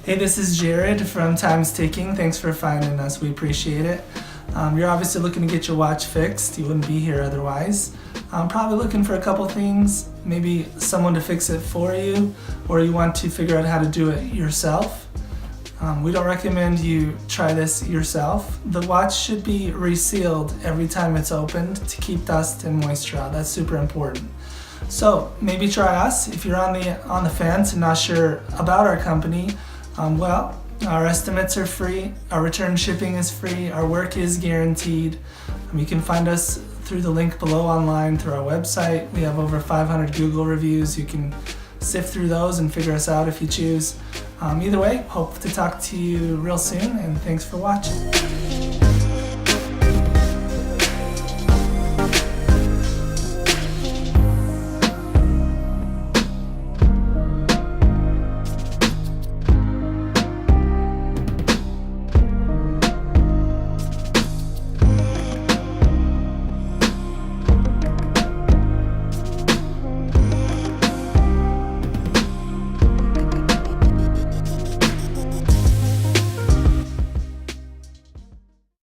Hey, this is Jared from Time's Ticking. Thanks for finding us. We appreciate it. You're obviously looking to get your watch fixed. You wouldn't be here otherwise. Probably looking for a couple things, maybe someone to fix it for you, or you want to figure out how to do it yourself. We don't recommend you try this yourself. The watch should be resealed every time it's opened to keep dust and moisture out. That's super important. So maybe try us. If you're on the fence and not sure about our company, well, our estimates are free, our return shipping is free, our work is guaranteed. You can find us through the link below online through our website. We have over 500 Google reviews. You can sift through those and figure us out if you choose. Either way, hope to talk to you real soon, and thanks for watching.